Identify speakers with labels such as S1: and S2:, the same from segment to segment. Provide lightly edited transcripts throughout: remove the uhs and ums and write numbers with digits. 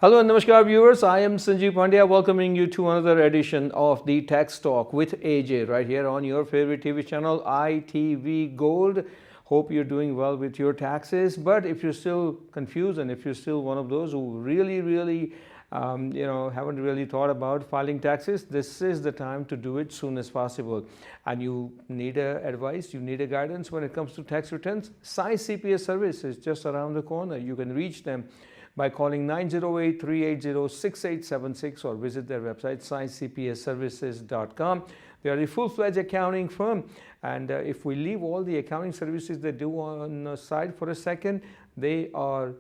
S1: Hello and namaskar viewers, I am Sanjeev Pandya welcoming you to another edition of the Tax Talk with AJ right here on your favorite TV channel ITV Gold. Hope you're doing well with your taxes, but if you're still confused and if you're still one of those who really haven't really thought about filing taxes, this is the time to do it soon as possible. And you need advice, you need a guidance when it comes to tax returns. Sai CPA service is just around the corner. You can reach them by calling 908-380-6876 or visit their website scicpservices.com. They are a full-fledged accounting firm, and if we leave all the accounting services they do on the side for a second, they are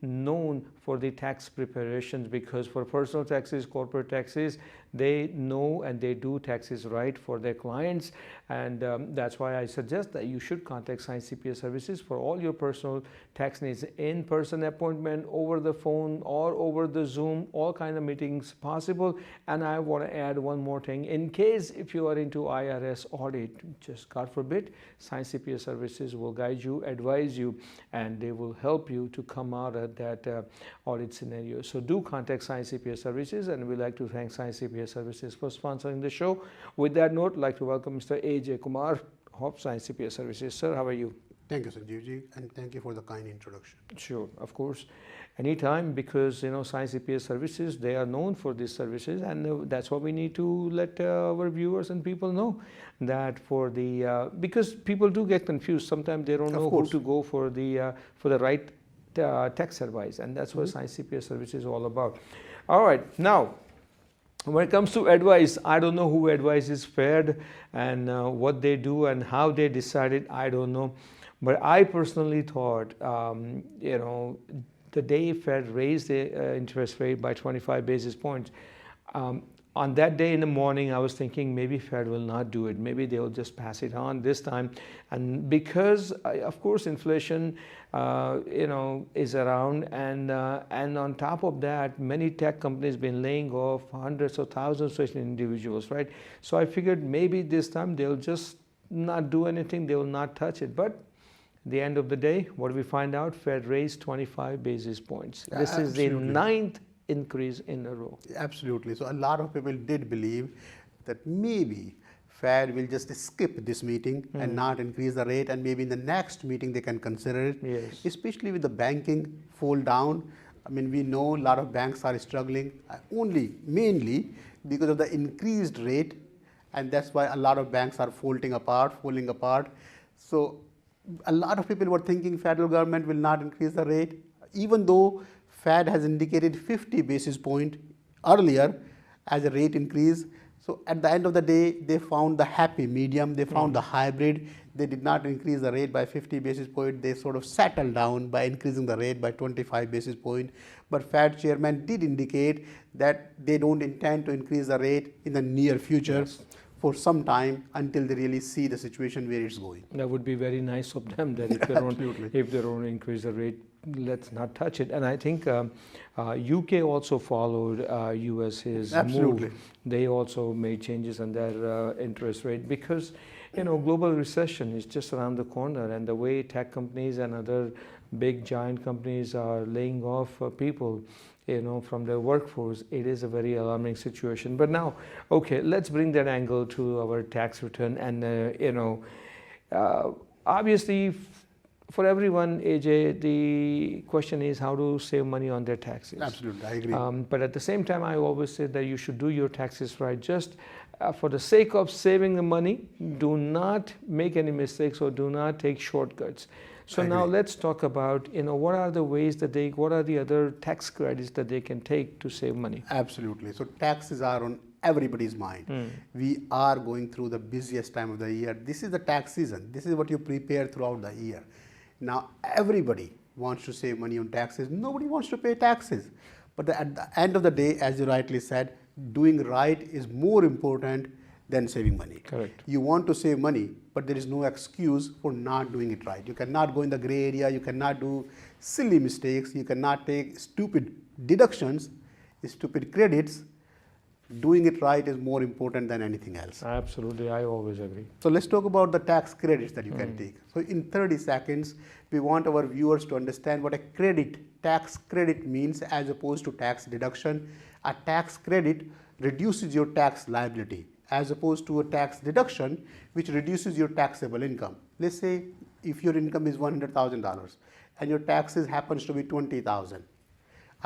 S1: known for the tax preparations, because for personal taxes, corporate taxes, they know and they do taxes right for their clients, and that's why I suggest that you should contact Science CPA Services for all your personal tax needs. In-person appointment, over the phone or over the Zoom, all kind of meetings possible. And I want to add one more thing. In case if you are into IRS audit, just God forbid, Science CPA Services will guide you, advise you, and they will help you to come out of that audit scenario. So do contact Science CPA Services, and we'd like to thank Science CPA Services for sponsoring the show. With that note, I'd like to welcome Mr. AJ Kumar of Science CPA Services. Sir, how are you?
S2: Thank you, Sanjeevji, and thank you for the kind introduction.
S1: Sure, of course. Anytime, because Science CPA Services, they are known for these services, and that's what we need to let our viewers and people know, that for the because people do get confused. Sometimes they don't know who to go for the right tax advice, and that's what Science CPA Services is all about. All right, now when it comes to advice, I don't know who advises Fed and what they do and how they decided. I don't know, but I personally thought, the day Fed raised the interest rate by 25 basis points, on that day in the morning, I was thinking maybe Fed will not do it. Maybe they will just pass it on this time. And because, of course, inflation, is around, and on top of that, many tech companies been laying off hundreds of thousands of individuals, right? So I figured maybe this time they'll just not do anything. They will not touch it. But at the end of the day, what do we find out? Fed raised 25 basis points. This is the 9th increase in a row.
S2: Absolutely. So a lot of people did believe that maybe Fed will just skip this meeting and not increase the rate, and maybe in the next meeting they can consider it.
S1: Yes.
S2: Especially with the banking fall down. I mean, we know a lot of banks are struggling mainly because of the increased rate, and that's why a lot of banks are falling apart. So a lot of people were thinking federal government will not increase the rate, even though Fed has indicated 50 basis point earlier as a rate increase. So at the end of the day, they found the happy medium, they found the hybrid. They did not increase the rate by 50 basis point. They sort of settled down by increasing the rate by 25 basis point. But Fed chairman did indicate that they don't intend to increase the rate in the near future. Yes. For some time, until they really see the situation where it's going.
S1: That would be very nice of them, that if they don't increase the rate, let's not touch it. And I think UK also followed US's move. They also made changes on their interest rate, because global recession is just around the corner, and the way tech companies and other big giant companies are laying off people from their workforce, it is a very alarming situation. But now, okay, let's bring that angle to our tax return. And obviously for everyone, AJ, the question is how to save money on their taxes.
S2: Absolutely, I agree.
S1: But at the same time, I always say that you should do your taxes right. Just for the sake of saving the money, do not make any mistakes or do not take shortcuts. So now let's talk about, what are the ways that what are the other tax credits that they can take to save money?
S2: Absolutely. So taxes are on everybody's mind. We are going through the busiest time of the year. This is the tax season. This is what you prepare throughout the year. Now, everybody wants to save money on taxes. Nobody wants to pay taxes. But at the end of the day, as you rightly said, doing right is more important than saving money.
S1: Correct.
S2: You want to save money, but there is no excuse for not doing it right. You cannot go in the gray area. You cannot do silly mistakes. You cannot take stupid deductions, stupid credits, doing it right is more important than anything else.
S1: Absolutely, I always agree.
S2: So let's talk about the tax credits that you can take. So in 30 seconds, we want our viewers to understand what a tax credit means as opposed to tax deduction. A tax credit reduces your tax liability as opposed to a tax deduction which reduces your taxable income. Let's say if your income is $100,000 and your taxes happens to be $20,000.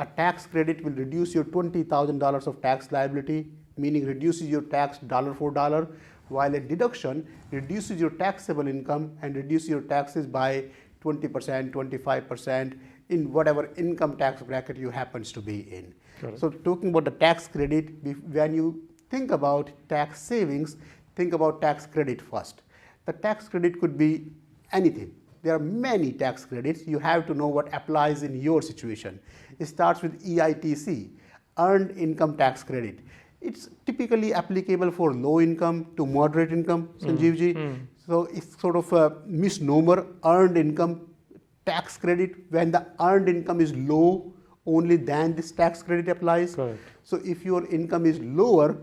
S2: A tax credit will reduce your $20,000 of tax liability, meaning reduces your tax dollar for dollar, while a deduction reduces your taxable income and reduces your taxes by 20%, 25% in whatever income tax bracket you happens to be in.
S1: Correct.
S2: So talking about the tax credit, when you think about tax savings, think about tax credit first. The tax credit could be anything. There are many tax credits. You have to know what applies in your situation. It starts with EITC, Earned Income Tax Credit. It's typically applicable for low income to moderate income, Sanjeevji. So it's sort of a misnomer, earned income tax credit. When the earned income is low, only then this tax credit applies.
S1: Correct.
S2: So if your income is lower,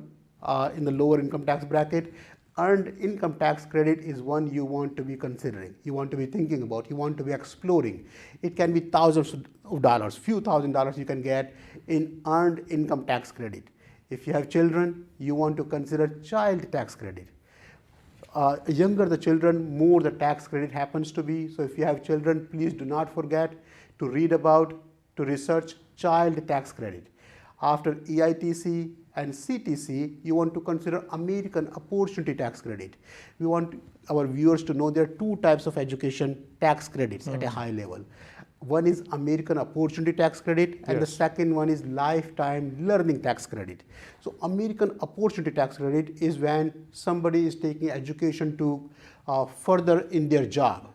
S2: in the lower income tax bracket, earned income tax credit is one you want to be considering, you want to be thinking about, you want to be exploring. It can be thousands of dollars, few $1,000s you can get in earned income tax credit. If you have children, you want to consider child tax credit. Younger the children, more the tax credit happens to be. So if you have children, please do not forget to read about, to research child tax credit. After EITC and CTC, you want to consider American Opportunity Tax Credit. We want our viewers to know there are two types of education tax credits at a high level. One is American Opportunity Tax Credit and the second one is Lifetime Learning Tax Credit. So American Opportunity Tax Credit is when somebody is taking education to further in their job,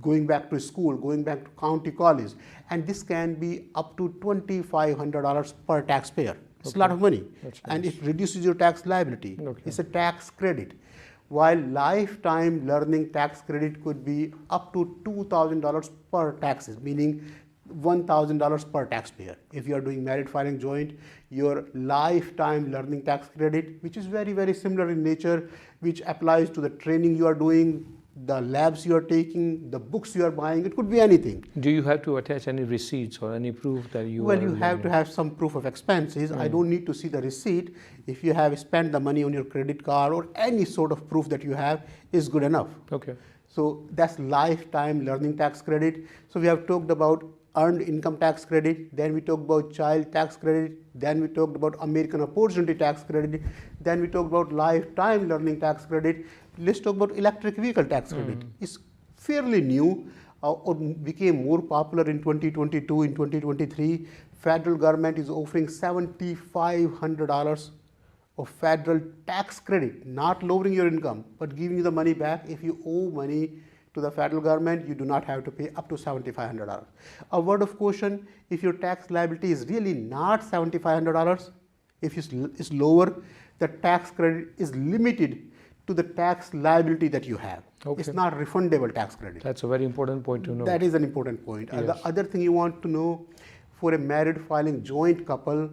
S2: going back to school, going back to county college, and this can be up to $2,500 per taxpayer. It's a lot of money.
S1: That's
S2: and
S1: nice.
S2: it reduces your tax liability.
S1: Okay.
S2: It's a tax credit. While lifetime learning tax credit could be up to $2,000 per taxes, meaning $1,000 per taxpayer. If you are doing merit filing joint, your lifetime learning tax credit, which is very, very similar in nature, which applies to the training you are doing, the labs you are taking, the books you are buying, it could be anything.
S1: Do you have to attach any receipts or any proof that you
S2: Well,
S1: are
S2: you have to
S1: learning?
S2: have some proof of expenses. I don't need to see the receipt. If you have spent the money on your credit card or any sort of proof that you have is good enough.
S1: Okay.
S2: So that's lifetime learning tax credit. So we have talked about earned income tax credit, then we talked about child tax credit, then we talked about American Opportunity Tax Credit, then we talked about lifetime learning tax credit. Let's talk about electric vehicle tax credit. It's fairly new or became more popular in 2022, in 2023. Federal government is offering $7,500 of federal tax credit, not lowering your income, but giving you the money back. If you owe money to the federal government, you do not have to pay up to $7,500. A word of caution, if your tax liability is really not $7,500, if it's lower, the tax credit is limited to the tax liability that you have.
S1: Okay.
S2: It's not refundable tax credit.
S1: That's a very important point to know.
S2: That is an important point.
S1: Yes.
S2: The other thing you want to know, for a married filing joint couple,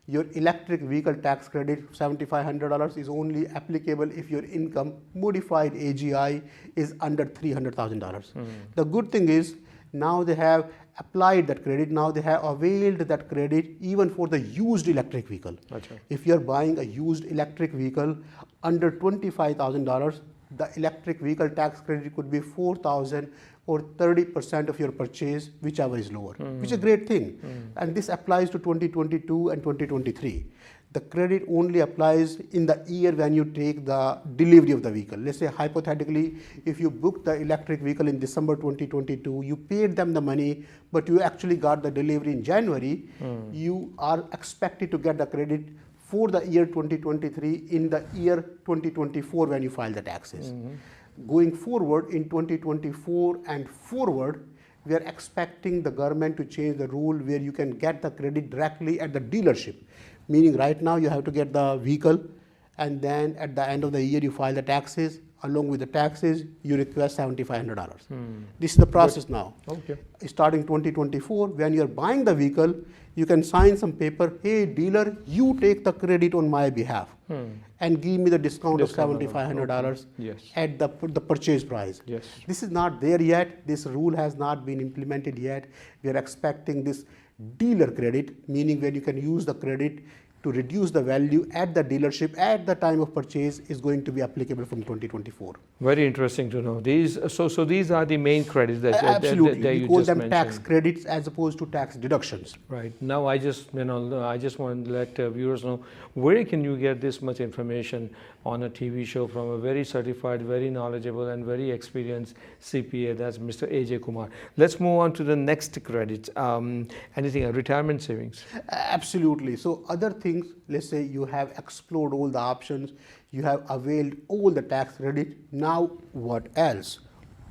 S2: your electric vehicle tax credit $7,500 is only applicable if your income modified AGI is under $300,000. The good thing is now they have applied that credit, now they have availed that credit even for the used electric vehicle.
S1: Achha.
S2: If you are buying a used electric vehicle under $25,000, the electric vehicle tax credit could be $4,000 or 30% of your purchase, whichever is lower, which is a great thing. And this applies to 2022 and 2023. The credit only applies in the year when you take the delivery of the vehicle. Let's say hypothetically, if you booked the electric vehicle in December 2022, you paid them the money, but you actually got the delivery in January, you are expected to get the credit for the year 2023 in the year 2024 when you file the taxes. Going forward in 2024 and forward, we are expecting the government to change the rule where you can get the credit directly at the dealership. Meaning right now you have to get the vehicle and then at the end of the year you file the taxes. along with the taxes, you request $7,500. This is the process now.
S1: Okay.
S2: Starting 2024, when you're buying the vehicle, you can sign some paper, hey dealer, you take the credit on my behalf and give me the discount of $7,500
S1: Yes.
S2: at the purchase price.
S1: Yes.
S2: This is not there yet. This rule has not been implemented yet. We are expecting this dealer credit, meaning where you can use the credit to reduce the value at the dealership at the time of purchase, is going to be applicable from 2024.
S1: Very interesting to know. These so these are the main credits that
S2: Absolutely.
S1: that
S2: We
S1: you
S2: call
S1: just
S2: them
S1: mentioned.
S2: tax credits as opposed to tax deductions.
S1: Right. Now I just want to let viewers know, where can you get this much information on a TV show from a very certified, very knowledgeable and very experienced CPA, that's Mr. AJ Kumar. Let's move on to the next credit. Anything, retirement savings?
S2: Absolutely. So other things, let's say you have explored all the options, you have availed all the tax credit. Now what else?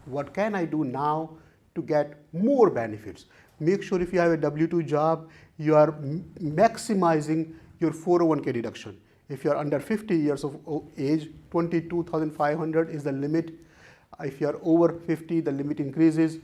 S2: What can I do now to get more benefits? Make sure if you have a W-2 job, you are maximizing your 401k deduction. If you are under 50 years of age, 22,500 is the limit. If you are over 50, the limit increases.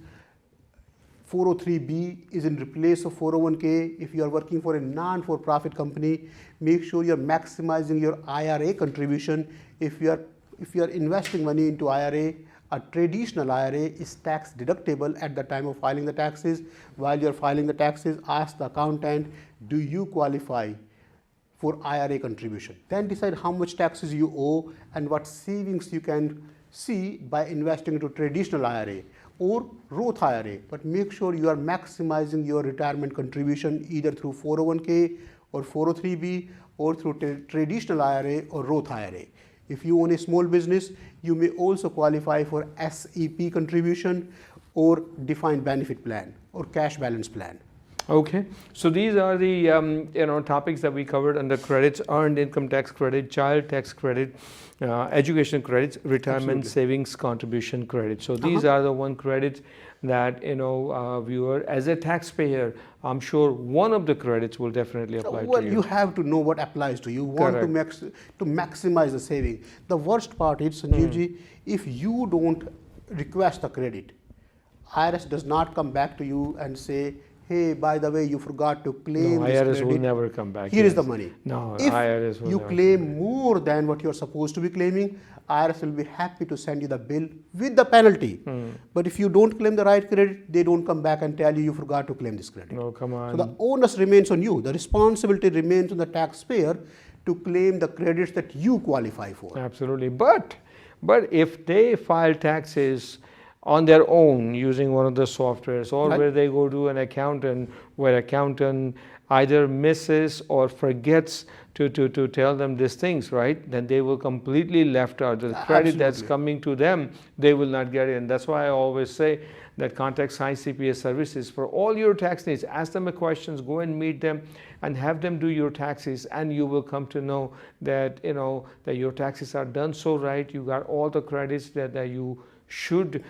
S2: 403B is in replace of 401k. If you are working for a non-for-profit company, make sure you are maximizing your IRA contribution. If you are investing money into IRA, a traditional IRA is tax deductible at the time of filing the taxes. While you are filing the taxes, ask the accountant, do you qualify for IRA contribution? Then decide how much taxes you owe and what savings you can see by investing into traditional IRA or Roth IRA. But make sure you are maximizing your retirement contribution either through 401k or 403b or through traditional IRA or Roth IRA. If you own a small business, you may also qualify for SEP contribution or defined benefit plan or cash balance plan.
S1: Okay, so these are the topics that we covered under credits: earned income tax credit, child tax credit, education credits, retirement
S2: Absolutely.
S1: savings contribution credit. So these are the one credits that viewer, as a taxpayer, I'm sure one of the credits will definitely apply
S2: Well,
S1: to
S2: you have to know what applies to you. Want to maximize the saving. The worst part is, Sanjeevji, if you don't request the credit, IRS does not come back to you and say, hey, by the way, you forgot to claim this
S1: IRS
S2: credit.
S1: will never come back.
S2: Here is the money.
S1: No,
S2: if
S1: IRS will
S2: you
S1: never
S2: claim more than what you're supposed to be claiming, IRS will be happy to send you the bill with the penalty. But if you don't claim the right credit, they don't come back and tell you forgot to claim this credit.
S1: No, come on.
S2: So the onus remains on you. The responsibility remains on the taxpayer to claim the credits that you qualify for.
S1: Absolutely. But if they file taxes on their own using one of the softwares, or
S2: Right.
S1: where they go to an accountant, where accountant either misses or forgets to tell them these things, right, then they will completely left out. The credit that's
S2: Absolutely.
S1: coming to them, they will not get it. And that's why I always say that contact Science CPA services for all your tax needs. Ask them a questions, go and meet them and have them do your taxes, and you will come to know that that your taxes are done so right. You got all the credits that you should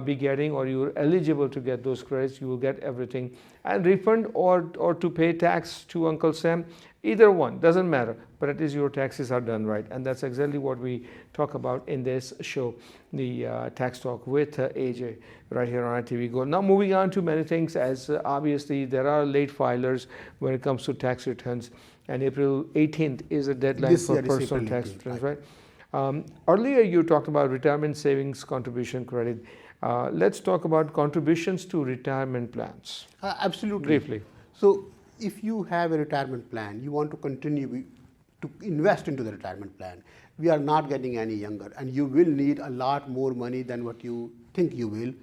S1: be getting, or you're eligible to get those credits. You will get everything, and refund or to pay tax to Uncle Sam, either one, doesn't matter, but at least your taxes are done right. And that's exactly what we talk about in this show, the Tax Talk with AJ, right here on ITV Gold. Now moving on to many things, as obviously there are late filers when it comes to tax returns, and April 18th is a deadline
S2: This
S1: for
S2: year is
S1: personal
S2: April
S1: tax
S2: 18th,
S1: returns,
S2: right.
S1: right? Earlier you talked about retirement savings contribution credit. Let's talk about contributions to retirement plans.
S2: Absolutely.
S1: Briefly.
S2: So if you have a retirement plan, you want to continue to invest into the retirement plan. We are not getting any younger, and you will need a lot more money than what you think you will.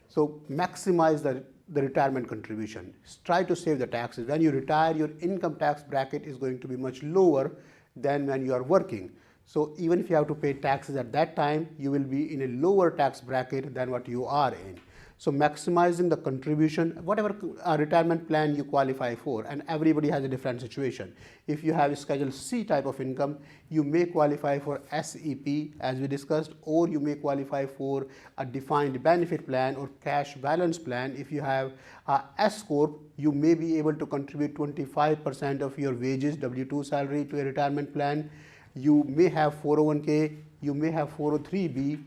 S2: So maximize the retirement contribution. Try to save the taxes. When you retire, your income tax bracket is going to be much lower than when you are working. So even if you have to pay taxes at that time, you will be in a lower tax bracket than what you are in. So maximizing the contribution, whatever retirement plan you qualify for, and everybody has a different situation. If you have a Schedule C type of income, you may qualify for SEP as we discussed, or you may qualify for a defined benefit plan or cash balance plan. If you have a S Corp, you may be able to contribute 25% of your wages, W-2 salary, to a retirement plan. You may have 401k, you may have 403b,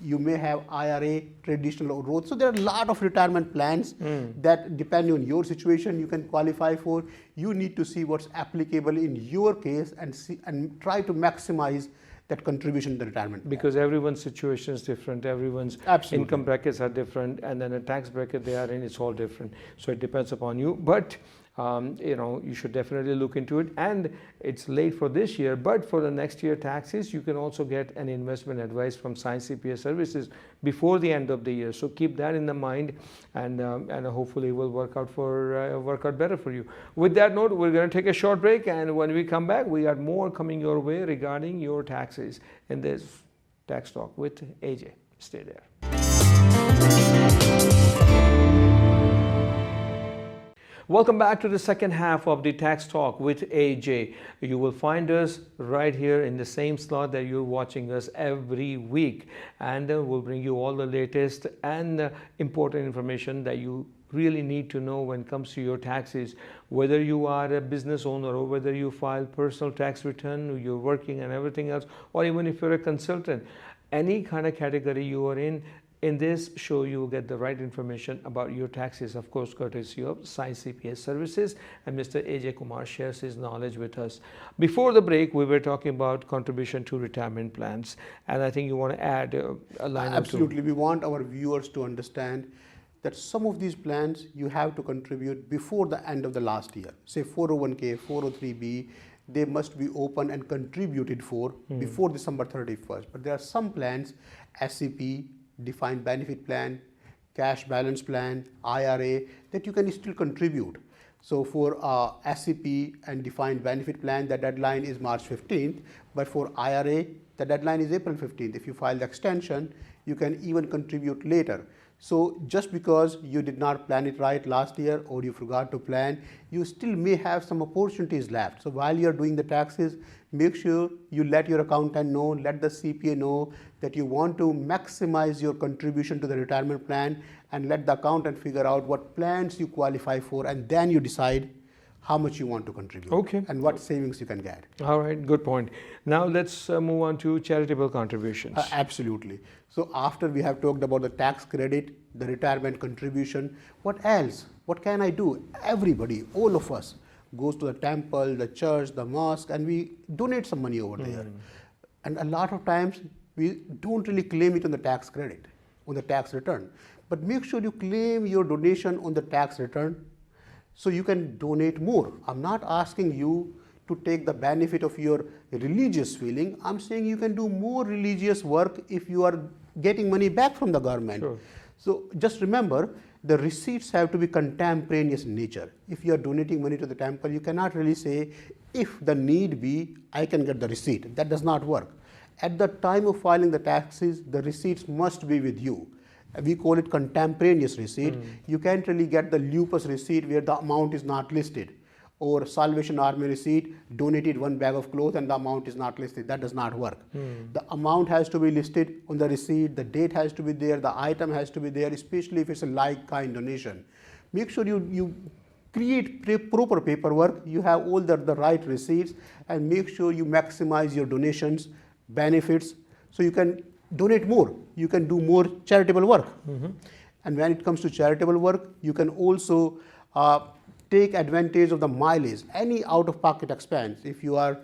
S2: you may have IRA, traditional Roth. So there are a lot of retirement plans that, depending on your situation, you can qualify for. You need to see what's applicable in your case and try to maximize that contribution to the retirement plan.
S1: Because everyone's situation is different, everyone's
S2: Absolutely.
S1: income brackets are different, and then a tax bracket they are in, it's all different. So it depends upon you. But you should definitely look into it. And it's late for this year, but for the next year taxes, you can also get an investment advice from Science CPA Services before the end of the year. So keep that in the mind, and hopefully it will work out better for you. With that note, we're going to take a short break, and when we come back, we got more coming your way regarding your taxes in this Tax Talk with AJ. Stay there. Welcome back to the second half of the Tax Talk with AJ. You will find us right here in the same slot that you're watching us every week, and we'll bring you all the latest and important information that you really need to know when it comes to your taxes. Whether you are a business owner, or whether you file personal tax return, you're working and everything else, or even if you're a consultant, any kind of category you are in this show, you will get the right information about your taxes, of course, courtesy of Science CPA Services, and Mr. AJ Kumar shares his knowledge with us. Before the break, we were talking about contribution to retirement plans, and I think you want to add a line or two.
S2: Absolutely. We want our viewers to understand that some of these plans you have to contribute before the end of the last year. Say 401k, 403b, they must be open and contributed for before December 31st. But there are some plans, SCP, defined benefit plan, cash balance plan, IRA, that you can still contribute. So for SCP and defined benefit plan, the deadline is March 15th, but for IRA, the deadline is April 15th. If you file the extension, you can even contribute later. So just because you did not plan it right last year, or you forgot to plan, you still may have some opportunities left. So while you're doing the taxes, make sure you let your accountant know, let the CPA know that you want to maximize your contribution to the retirement plan, and let the accountant figure out what plans you qualify for, and then you decide how much you want to contribute,
S1: okay,
S2: and what savings you can get.
S1: All right, good point. Now let's move on to charitable contributions.
S2: Absolutely. So after we have talked about the tax credit, the retirement contribution, what else? What can I do? Everybody, all of us, goes to the temple, the church, the mosque, and we donate some money over there. And a lot of times we don't really claim it on the tax credit, on the tax return. But make sure you claim your donation on the tax return, so you can donate more. I'm not asking you to take the benefit of your religious feeling. I'm saying you can do more religious work if you are getting money back from the government.
S1: Sure.
S2: So just remember, the receipts have to be contemporaneous in nature. If you are donating money to the temple, you cannot really say, if the need be, I can get the receipt. That does not work. At the time of filing the taxes, the receipts must be with you. We call it contemporaneous receipt. You can't really get the lupus receipt where the amount is not listed, or Salvation Army receipt, donated one bag of clothes and the amount is not listed. That does not work. The amount has to be listed on the receipt, the date has to be there, the item has to be there, especially if it's a like-kind donation. Make sure you create proper paperwork, you have all the right receipts, and make sure you maximize your donations, benefits, so you can donate more, you can do more charitable work. And when it comes to charitable work, you can also take advantage of the mileage, any out-of-pocket expense. If you are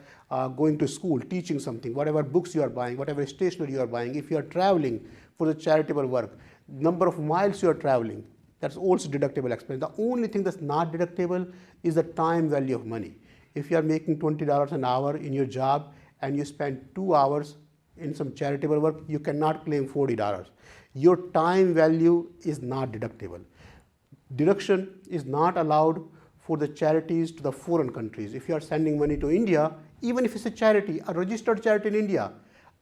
S2: going to school, teaching something, whatever books you are buying, whatever stationery you are buying, if you are traveling for the charitable work, number of miles you are traveling, that's also deductible expense. The only thing that's not deductible is the time value of money. If you are making $20 an hour in your job and you spend 2 hours in some charitable work, you cannot claim $40. Your time value is not deductible. Deduction is not allowed for the charities to the foreign countries. If you are sending money to India, even if it's a charity, a registered charity in India,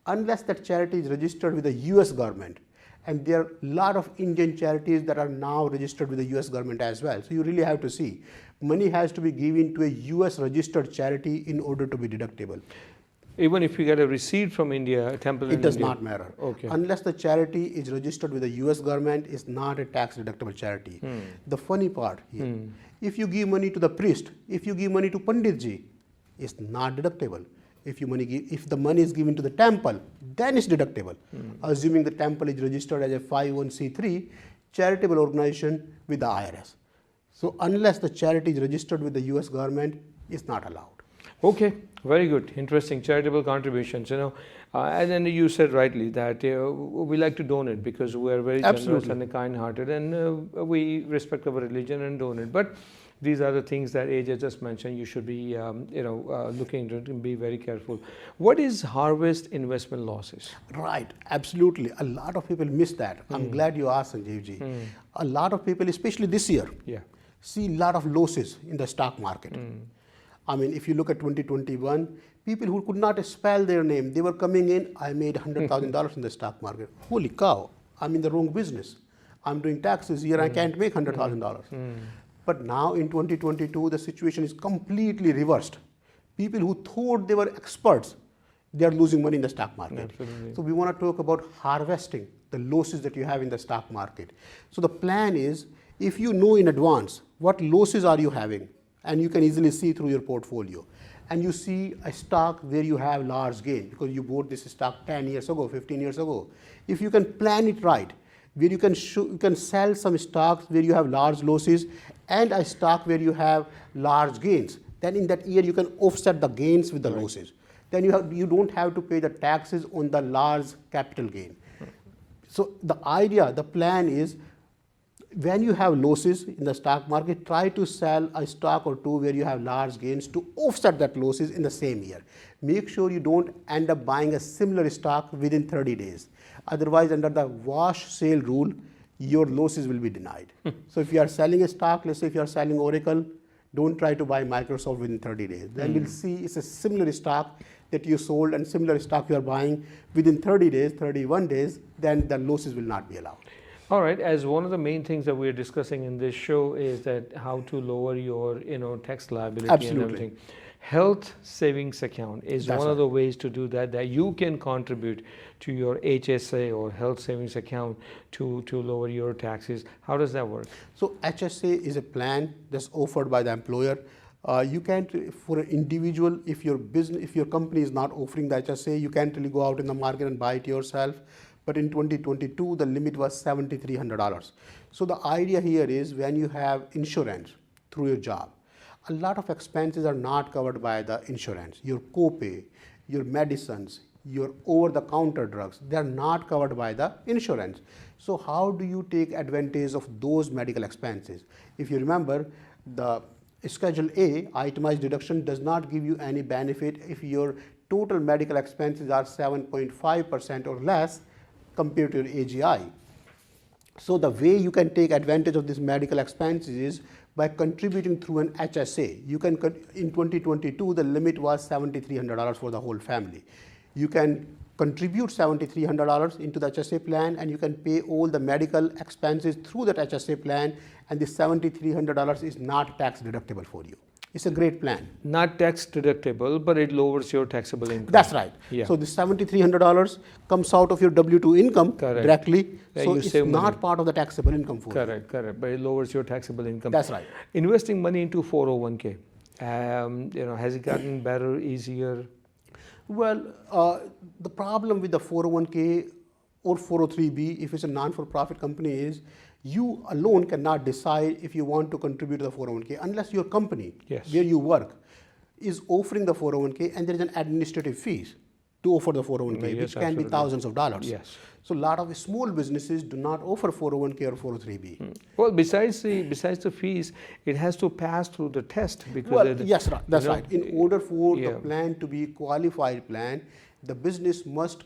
S2: unless that charity is registered with the US government, and there are a lot of Indian charities that are now registered with the US government as well. So you really have to see, money has to be given to a US registered charity in order to be deductible.
S1: Even if you get a receipt from India, a temple in
S2: It does
S1: India?
S2: not matter.
S1: Okay.
S2: Unless the charity is registered with the US government, it's not a tax deductible charity. The funny part here, if you give money to the priest, if you give money to Panditji, it's not deductible. If the money is given to the temple, then it's deductible. Assuming the temple is registered as a 501c3 charitable organization with the IRS. So unless the charity is registered with the US government, it's not allowed.
S1: Okay, very good, interesting. Charitable contributions, and then you said rightly that we like to donate because we are very generous
S2: Absolutely.
S1: and kind-hearted, and we respect our religion and donate. But these are the things that AJ just mentioned. You should be, looking into it and be very careful. What is harvest investment losses?
S2: Right, absolutely. A lot of people miss that. I'm glad you asked, Sanjeevji. A lot of people, especially this year,
S1: Yeah.
S2: see a lot of losses in the stock market. I mean, if you look at 2021, people who could not spell their name, they were coming in, I made $100,000 in the stock market. Holy cow, I'm in the wrong business. I'm doing taxes here, I can't make $100,000. But now in 2022, the situation is completely reversed. People who thought they were experts, they are losing money in the stock market.
S1: Absolutely.
S2: So we want to talk about harvesting the losses that you have in the stock market. So the plan is, if you know in advance what losses are you having, and you can easily see through your portfolio, and you see a stock where you have large gain because you bought this stock 10 years ago, 15 years ago. If you can plan it right, where you can sell some stocks where you have large losses and a stock where you have large gains, then in that year you can offset the gains with the losses. Then you don't have to pay the taxes on the large capital gain. So the plan is, when you have losses in the stock market, try to sell a stock or two where you have large gains to offset that losses in the same year. Make sure you don't end up buying a similar stock within 30 days. Otherwise, under the wash sale rule, your losses will be denied. So if you are selling a stock, let's say if you are selling Oracle, don't try to buy Microsoft within 30 days. Then we'll see it's a similar stock that you sold and similar stock you are buying within 30 days, 31 days, then the losses will not be allowed.
S1: All right, as one of the main things that we're discussing in this show is that how to lower your, tax liability
S2: Absolutely.
S1: and everything. Health savings account is
S2: That's
S1: one of
S2: right.
S1: the ways to do that you can contribute to your HSA or health savings account to lower your taxes. How does that work?
S2: So HSA is a plan that's offered by the employer. You can't, for an individual, if your company is not offering the HSA, you can't really go out in the market and buy it yourself. But in 2022, the limit was $7,300. So the idea here is, when you have insurance through your job, a lot of expenses are not covered by the insurance. Your copay, your medicines, your over-the-counter drugs, they are not covered by the insurance. So how do you take advantage of those medical expenses? If you remember, the Schedule A, itemized deduction, does not give you any benefit if your total medical expenses are 7.5% or less compared to your AGI. So the way you can take advantage of these medical expenses is by contributing through an HSA. You can, in 2022, the limit was $7,300 for the whole family. You can contribute $7,300 into the HSA plan, and you can pay all the medical expenses through that HSA plan, and the $7,300 is not tax deductible for you. It's a great plan.
S1: Not tax deductible, but it lowers your taxable income.
S2: That's right.
S1: Yeah.
S2: So the $7,300 comes out of your W-2 income
S1: Correct.
S2: directly.
S1: Yeah,
S2: so
S1: you
S2: it's
S1: save money.
S2: not part of the taxable income for you.
S1: Correct. But it lowers your taxable income.
S2: That's right.
S1: Investing money into 401k, has it gotten better, easier?
S2: Well, the problem with the 401k or 403b, if it's a non-for-profit company, is you alone cannot decide if you want to contribute to the 401k unless your company,
S1: Yes.
S2: where you work, is offering the 401k, and there is an administrative fees to offer the 401k,
S1: Yes,
S2: which can be
S1: absolutely.
S2: thousands of dollars.
S1: Yes.
S2: So a lot of small businesses do not offer 401k or 403b.
S1: Well, besides the fees, it has to pass through the test because
S2: Well, yes, right. That's
S1: you know,
S2: right. In order for
S1: yeah.
S2: the plan to be qualified plan, the business must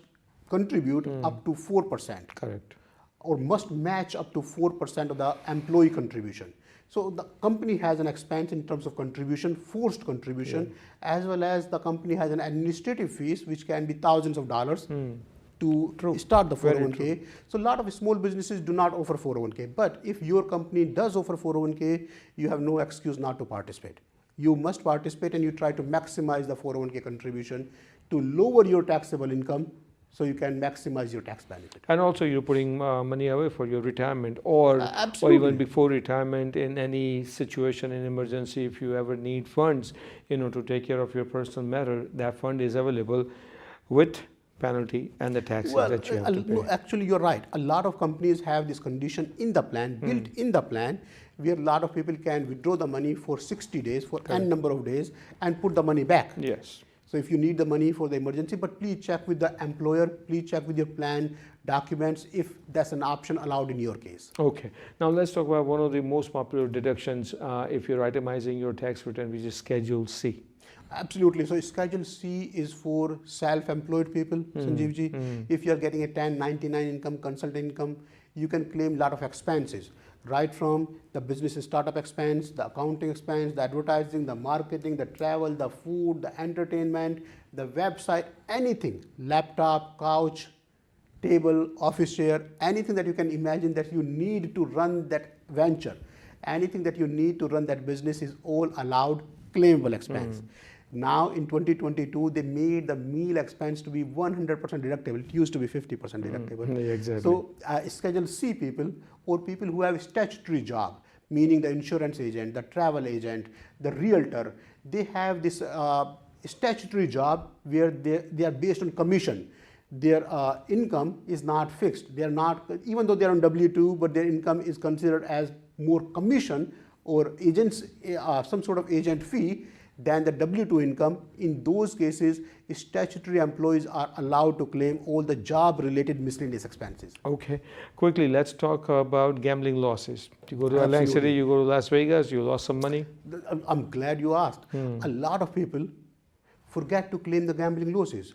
S2: contribute up to 4%.
S1: Correct.
S2: Or must match up to 4% of the employee contribution. So the company has an expense in terms of contribution, forced contribution, as well as the company has an administrative fees, which can be thousands of dollars to start the 401k. So a lot of small businesses do not offer 401k. But if your company does offer 401k, you have no excuse not to participate. You must participate, and you try to maximize the 401k contribution to lower your taxable income, so you can maximize your tax benefit.
S1: And also you're putting money away for your retirement or
S2: Absolutely.
S1: even before retirement in any situation, in emergency, if you ever need funds, to take care of your personal matter, that fund is available with penalty and the taxes that you have to pay.
S2: No, actually, you're right. A lot of companies have this condition in the plan, built in the plan, where a lot of people can withdraw the money for 60 days, for n number of days, and put the money back.
S1: Yes.
S2: So if you need the money for the emergency, but please check with the employer, please check with your plan documents if that's an option allowed in your case.
S1: Okay. Now let's talk about one of the most popular deductions if you're itemizing your tax return, which is Schedule C.
S2: Absolutely. So Schedule C is for self-employed people, Sanjeev ji. If you are getting a 1099 income, consultant income, you can claim a lot of expenses, right from the business startup expense, the accounting expense, the advertising, the marketing, the travel, the food, the entertainment, the website, anything, laptop, couch, table, office chair, anything that you can imagine that you need to run that venture, anything that you need to run that business is all allowed claimable expense. Now in 2022, they made the meal expense to be 100% deductible. It used to be 50% deductible.
S1: Yeah, exactly.
S2: So Schedule C people or people who have a statutory job, meaning the insurance agent, the travel agent, the realtor, they have this statutory job where they are based on commission. Their income is not fixed. They are not, even though they are on W-2, but their income is considered as more commission or agents, some sort of agent fee than the W-2 income. In those cases, statutory employees are allowed to claim all the job-related miscellaneous expenses.
S1: Okay. Quickly, let's talk about gambling losses. You go to Atlantic City, you go to Las Vegas, you lost some money.
S2: I'm glad you asked. A lot of people forget to claim the gambling losses.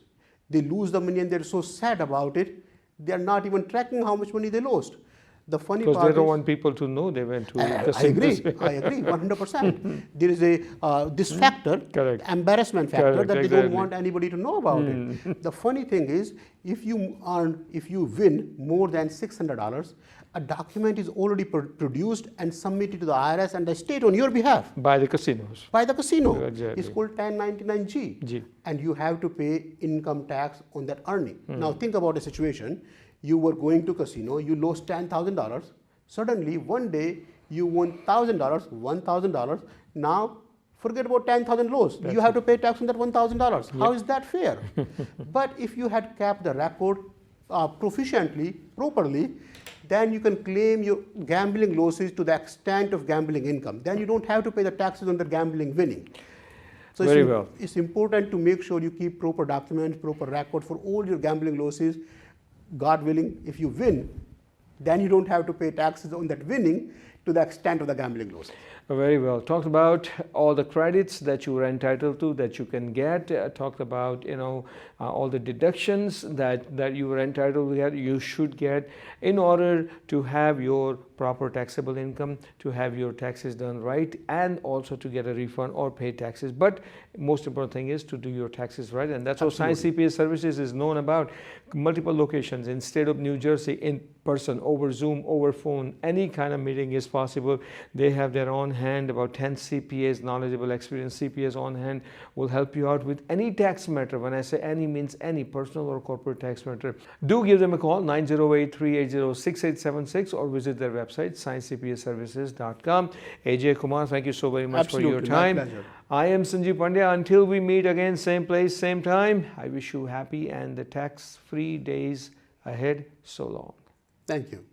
S2: They lose the money and they're so sad about it, they're not even tracking how much money they lost. The funny part
S1: because they don't want people to know they went to the
S2: I agree, 100%. There is a this factor,
S1: Correct.
S2: embarrassment factor,
S1: Correct,
S2: that they
S1: exactly.
S2: don't want anybody to know about it. The funny thing is, if you win more than $600, a document is already produced and submitted to the IRS and the state on your behalf.
S1: by the casinos.
S2: By the casino.
S1: Exactly.
S2: It's called 1099G.
S1: G.
S2: And you have to pay income tax on that earning. Now think about a situation. You were going to casino, you lost $10,000. Suddenly, one day, you won $1,000, $1,000. Now, forget about 10,000 loss. You have to pay tax on that $1,000. How is that fair? But if you had kept the record properly, then you can claim your gambling losses to the extent of gambling income. Then you don't have to pay the taxes on the gambling winning. So it's important to make sure you keep proper documents, proper record for all your gambling losses. God willing, if you win, then you don't have to pay taxes on that winning to the extent of the gambling losses.
S1: Very well. Talked about all the credits that you were entitled to, that you can get. Talked about all the deductions that you were entitled to get, you should get in order to have your proper taxable income, to have your taxes done right, and also to get a refund or pay taxes. But most important thing is to do your taxes right, and that's what Science CPA Services is known about. Multiple locations in state of New Jersey, in person, over Zoom, over phone, any kind of meeting is possible. They have their on hand, about 10 CPAs, knowledgeable, experienced CPAs on hand, will help you out with any tax matter. When I say any, means any personal or corporate tax matter. Do give them a call, 908-380-6876, or visit their website, sciencecpaservices.com. AJ Kumar, thank you so very much for your time.
S2: My pleasure.
S1: I am Sanjeev Pandya. Until we meet again, same place, same time, I wish you happy and the tax-free days ahead. So long.
S2: Thank you.